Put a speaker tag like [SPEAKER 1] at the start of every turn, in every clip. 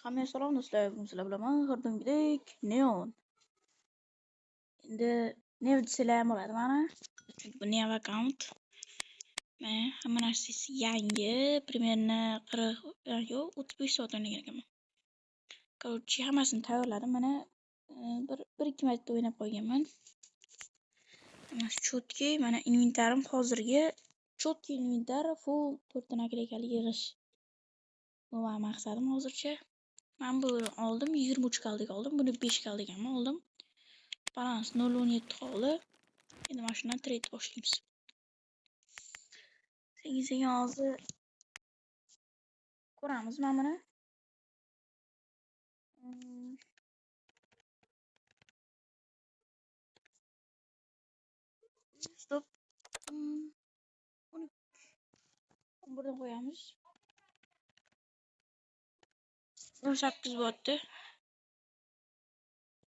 [SPEAKER 1] Hammaga salom do'stlar, bugun sizlar bilan har doimgidek Neon. Endi Neon desanglar ham bo'ladi mana. Chunki bu Neon akkaunt. Mana hamma narsasi yangi, примерно 40 yo'q, 35 soat o'ynagan ekanman. Короче, hammasini tayyorladim. Mana bir ikki marta o'ynab qo'yganman. Mana chotki, mana inventarim hozirgi chotki inventar full 4 ta nakleykalik yig'ish. Bu mening maqsadim hozircha. Ben bunu aldım 23 kaldık aldım. Bunu 5 kaldık ama aldım. Balans 0.17 kaldı. Şimdi maşından trade başlayayım. 8 ağzı kuramız ben bunu. Stop. Bunu buradan koyalım. 08 battı.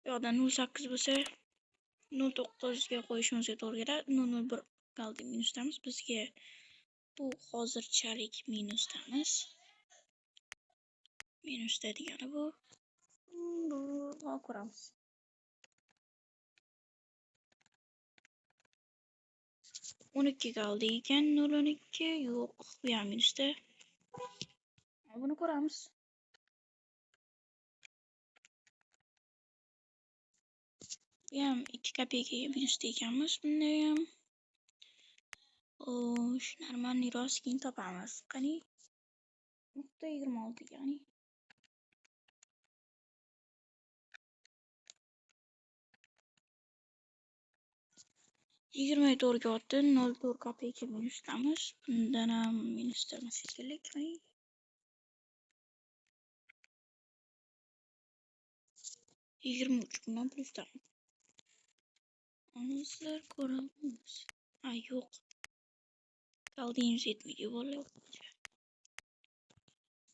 [SPEAKER 1] Ya da 08 bo'lsa 09 ga qo'yishimizga to'g'ri keladi. 001 kaldı minusdamiz. Bizga bu hozirchalik minusdamiz. Minusda degani bu. Bu ko'ramiz. 12 kaldı ekan 0.12 yo'q, bu ham minusda. Buni ko'ramiz. Bu ham 2 kopeykaga minusda ekanmiz. Bunda ham normalniy rostkin topamiz. Qani 0.26 ya'ni 24 ga otdi 0.4 kopeyka minusdamiz. Bundan ham minusdamiz shekilli. Qani 23 bundan plusdamiz. Hozir ko'ramiz. Ha yo'q. Kaldiyimiz yetmidi vallahi.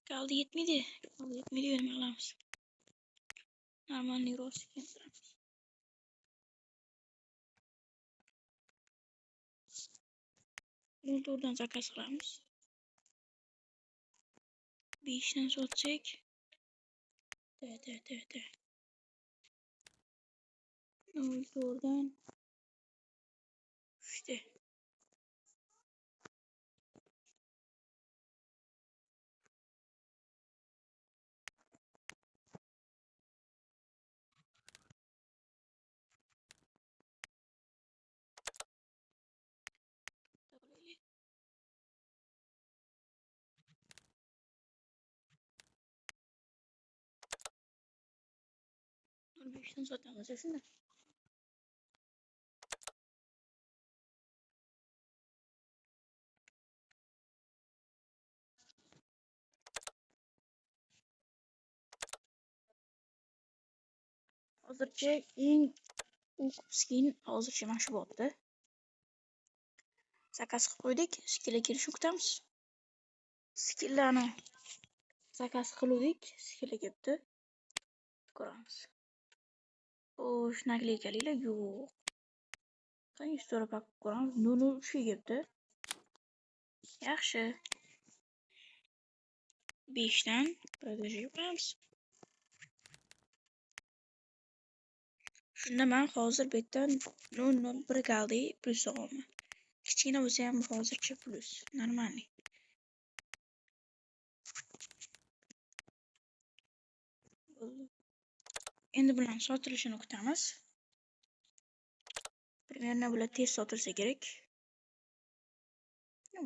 [SPEAKER 1] Kaldi yetmidi. Kaldi yetmidi nima qilamiz? Normalniy rost keltiramiz. Motordan zakaz qilamiz. 5 dan sotsak. Motordan işte. Beşten sotamiz shunda. Hozircha eng skin hozircha mana shu bo'ldi. Zakaz qilib qo'ydik. Skillga kirishni kutamiz. Skilllarni zakaz qildik. Skillga kelibdi. Ko'ramiz. Xo'sh, nakleykaliklar yo'q. Qani store pak ko'ramiz. 0.3 kelibdi. Yaxshi. 5 dan продажа qilamiz. Shunda men hozir bu yerdan 0.01 kaldi plus olaman. Kichkina bo'lsa ham hozircha plus. Normalniy. Endi bilan sotilishini kutamiz. Примерно bular tez sotilsa kerak.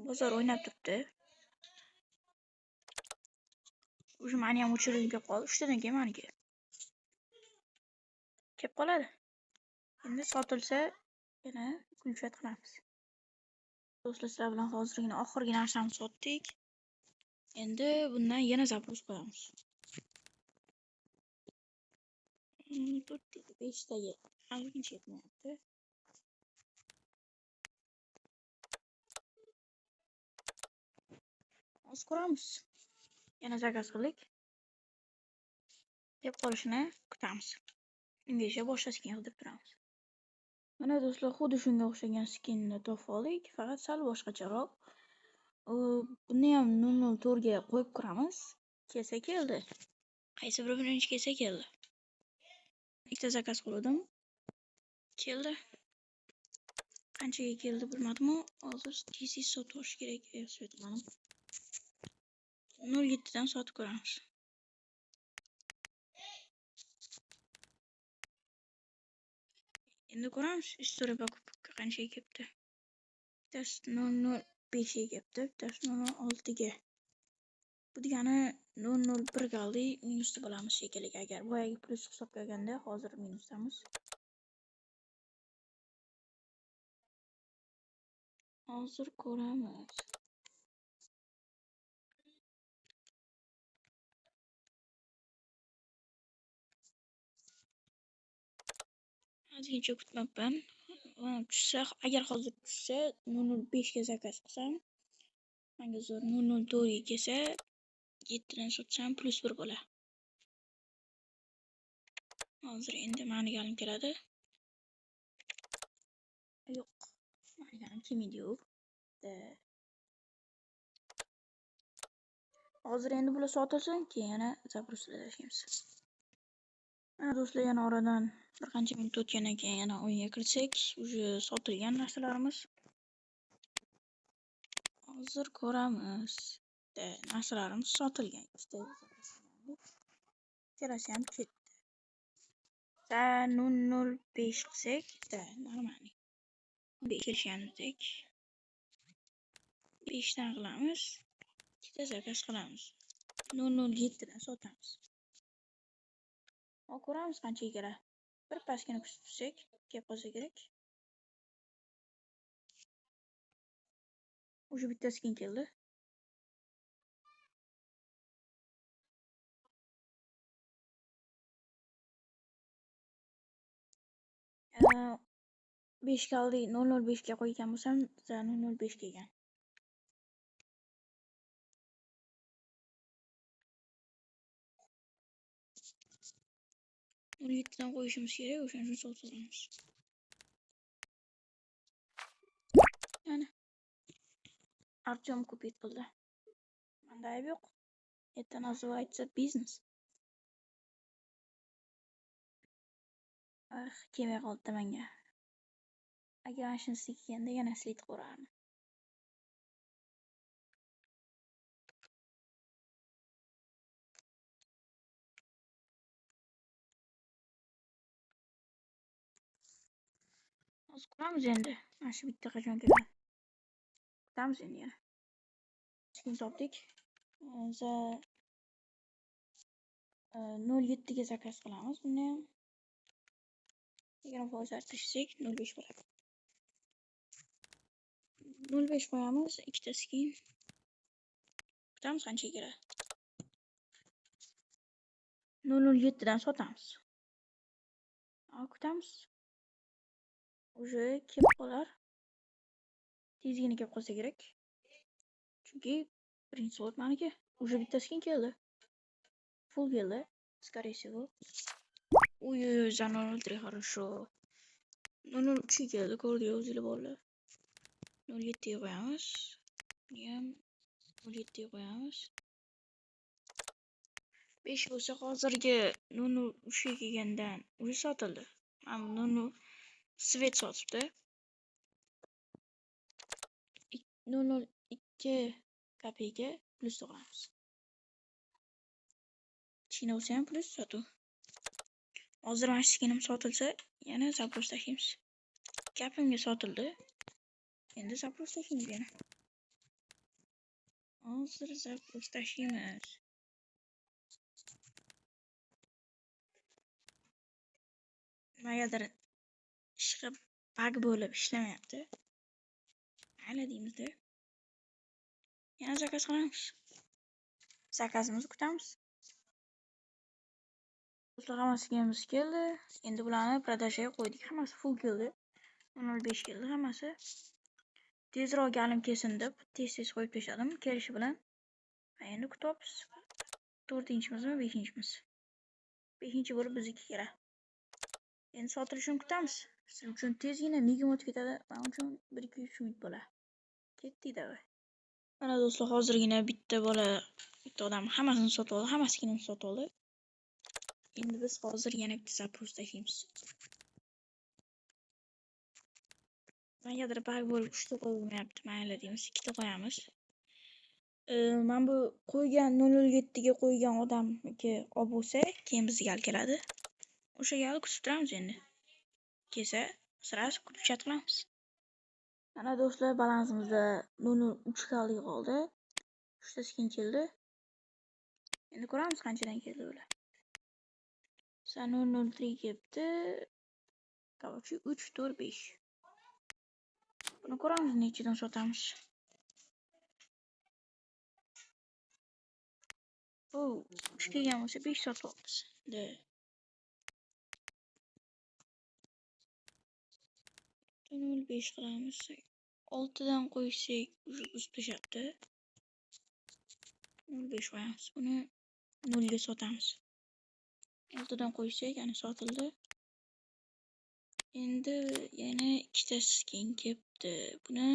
[SPEAKER 1] Bozor o'ynab turibdi. O'sha meni ham o'chirilib kelib qoldi. 3 tadan keyin meniki. Kelib qoladi. Endi sotilsa yana kulfat qilamiz. Do'stlar, sizlar bilan hozirgina oxirgi narsani sotdik. Endi bundan yana zapros qo'yamiz. 5 taga haligacha yetmayapti. Hozir ko'ramiz. Yana zakaz qildik. Deb qolishini kutamiz. Ungacha boshqa skin qilib turamiz. Mana do'stlar, xuddi shunga o'xshagan skinni topib oldik, faqat sal boshqacharoq. Buni ham 0.4 ga qo'yib ko'ramiz. Kelsa keldi. Qaysi bir birinchi kelsa keldi. Ikkita zakaz qildim. Keldi. Qanchaga keldi bilmadim-u. Hozir tez sotib olish kerak. Svetlanim. 07 dan sotib ko'ramiz. Endi ko'ramiz istoriya покупка qanchaga kelibdi. Bittasi 005 ga kelibdi, bittasi 06 ga. Bu degani 001 ga oldik, minusda bo'lamiz shekilli. Agar boyagi plyus hisobga olganda, hozir minusdamiz. Hozir ko'ramiz. Ozgincha kutmabman. Tushsa, agar hozir tushsa 005 ga zakaz qilsam, menga zo'r 004 ga kelsa 7 dan sotsam plus 1 bo'lar. Hozir endi mani galim keladi. Yo'q. Mani galim kelmaydi-yu. Hozir endi bular sotilsin, keyin yana zaproslar tashlaymiz. Mana do'stlar, yana oradan bir qancha minut o'tgandan keyin yana o'yinga kirsak, уже sotilgan narsalarimiz. Hozir ko'ramiz. Narsalarimiz sotilgan. Terasi ham ketdi. 005 qilsak, normalniy. 5 kelishganidek 5 dan qilamiz. Ikkita zakaz qilamiz. 007 dan sotamiz. Ko'ramiz qanchaga keladi. Bir pastgina kutib tursak, kelib qolsa kerak. Уже bittasi keyin keldi. Besh ga oldik, 005 ga qo'ygan bo'lsam, 005 kelgan. Uni 7 dan qo'yishimiz kerak, o'shaning uchun sotamiz. Mana Artyom kupit qildi. Menda ayb yo'q. Это называется бизнес. Kelmay qoldi menga. Agar mana shunisi kelganda yana slit qo'rardim. Hozir ko'ramiz endi. Mana shu bitta qachon keladi. Kutamiz endi yana. Keyin sotdik. 07 ga zakaz qilamiz. Buni ham 20% artishsak 05 bo'ladi. 05 qo'yamiz, ikkitasi keyin kutamiz qancha keladi. 007 dan sotamiz. Kutamiz. Уже kelib qolar. Tezgina kelib qolsa kerak. Chunki birinchi soat meniki. Уже bittasi keyin keldi. Full keldi, скорее всего. Ой-ой-ой, за 003 хорошо. 003 keldi, ko'rdik o'zinglar bolalar. 07 ga qo'yamiz. Buni ham 07 ga qo'yamiz. 5 bo'lsa hozirgi 003 ga kelgandan o'zi sotildi. Mana 00 svet sotibdi. 002 kopeyka plus to'g'ramiz. China bo'lsa ham plus sotuv. Hozir mana shu sotilsa, yana zapros tashlaymiz. Gapimga sotildi. Endi zapros tashlaymiz yana. Hozir zapros tashlaymiz. Nimagadir ishqi bug bo'lib ishlamayapti. Mayli deymiz-da. Yana zakaz qilamiz. Zakazimizni kutamiz. Do'stlar, hammasi keldi. Endi bularni продажаga qo'ydik. Hammasi full keldi. 005 keldi hammasi. Tezroq galim kelsin deb tez qo'yib tashladim kelishi bilan. Endi kutamiz. 4-chimizmi, 5-chimiz. 5-chi bo'lib bizniki kerak. Endi sotilishini kutamiz. Siz uchun tezgina migim o'tib ketadi. Men uchun 1-2-3 minut bo'ladi. Ketdik davay. Mana do'stlar, hozirgina bitta odam hammasini sotib oldi, hammasikini sotib oldi. Endi biz hozir yana bitta zaпрос tashlaymiz. Negadir bug bo'lib 3 ta qo'yilmayapti. Mayli deymiz, 2 ta qo'yamiz. Men bu qo'ygan 007 ga qo'ygan odamga olib bo'lsa, keyin bizga keladi. O'shaga kutib turamiz endi. Kelsa, sразу chat qilamiz. Mana do'stlar, balansimizda 003 kallik qoldi. 3 ta skin keldi. Endi ko'ramiz qanchadan keldi ular. 003 kelibdi. Короче, 3, 4, 5. Buni ko'ramiz nechadan sotamiz. Bu 3 kelgan bo'lsa 5 sotyapmiz. 05 qilamiz. 6 dan qo'ysak, o'zib tushadi. 05 qo'yamiz. Buni 0 ga sotamiz. 6 dan qo'ysak, yana sotildi. Endi yana ikkita skin kelibdi. Buni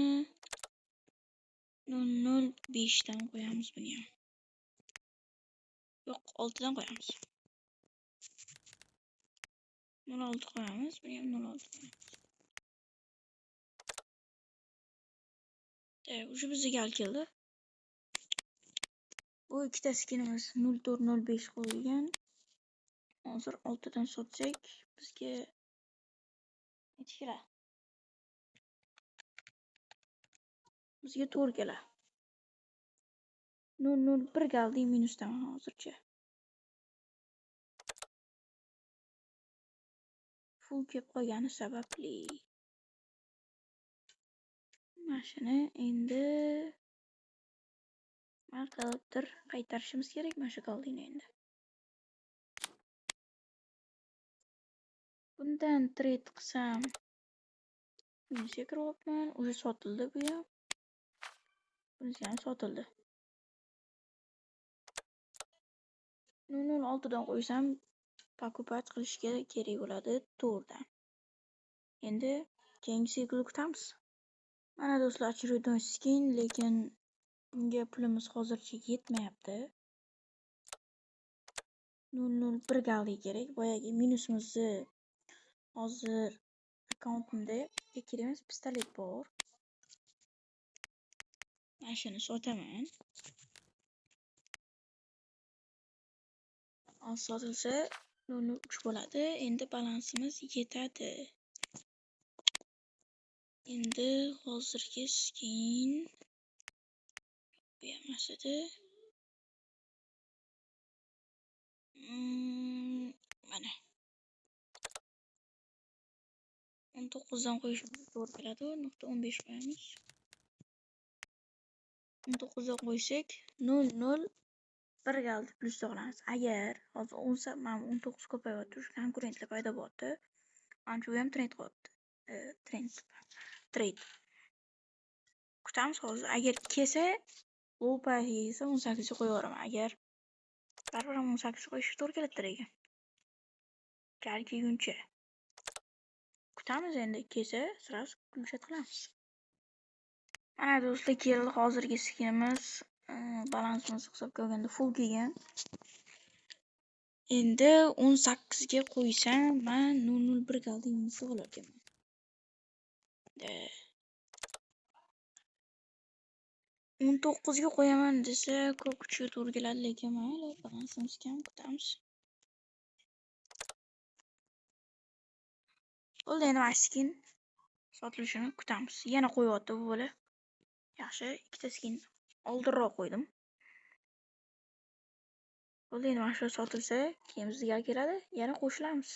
[SPEAKER 1] 005 dan qo'yamiz buni ham. Yo'q, 6 dan qo'yamiz. 06 qo'yamiz, buni ham 06 qo'yamiz. Уже bizga keldi. Bu ikkita skinimiz 0405 qo'yilgan. Hozir 6 dan sotsak, bizga necha keladi? Bizga to'g'ri keladi. 001 galdi minusdaman hozircha. Full kelib qolgani sababli. Mashina endi qanaqadir qaytarishimiz kerak mana shu galdini endi. Bundan trade qilsam minusga kiryapman. O'zi sotildi bu ham. Bunisi ham sotildi. 006 dan qo'ysam покупать qilishga kerak bo'ladi to'g'ridan. Endi keyingi siklni kutamiz. Mana do'stlar, очередной skin, lekin bunga pulimiz hozircha yetmayapti. 001 galdi kerak. Boyagi minusimizni hozir akkauntimda kerakmas pistolet bor. Mana shuni sotaman. Sotilsa 003 bo'ladi. Endi balansimiz yetadi. Endi hozirgi skin bu emas edi. Mana 19 dan qo'yishimiz to'g'ri keladi. 0.15 qo'yamiz. 19 dan qo'ysak 001 galdi plyus olamiz. Agar hozir 19 ko'payyapti, shu konkurentlar paydo bo'lyapti. Ancha u ham trend qilyapti. Trade. Kutamiz hozir. Agar kelsa, low price kelsa 18 ga qo'yaveraman. Agar baribir 18 qo'yish to'g'ri keladi ekan. Kal kelguncha. Kutamiz endi, kelsa sразу chat qilamiz. Mana do'stlar, keldi hozirgi skinimiz. Balansimiz hisobga olganda full kelgan. Endi 18 ga qo'ysam, men 001 galdimni olar ekanman. 19 ga qo'yaman desa, ko'p kuchga to'g'ri keladi, lekin mayli, balansimiz kam, kutamiz. Bo'ldi, endi mana skin sotilishini kutamiz. Yana qo'yapti bu bola. Yaxshi, ikkita skin oldinroq qo'ydim. Bo'ldi, endi mana shu sotilsa, keyin bizga keladi, yana qo'shilamiz.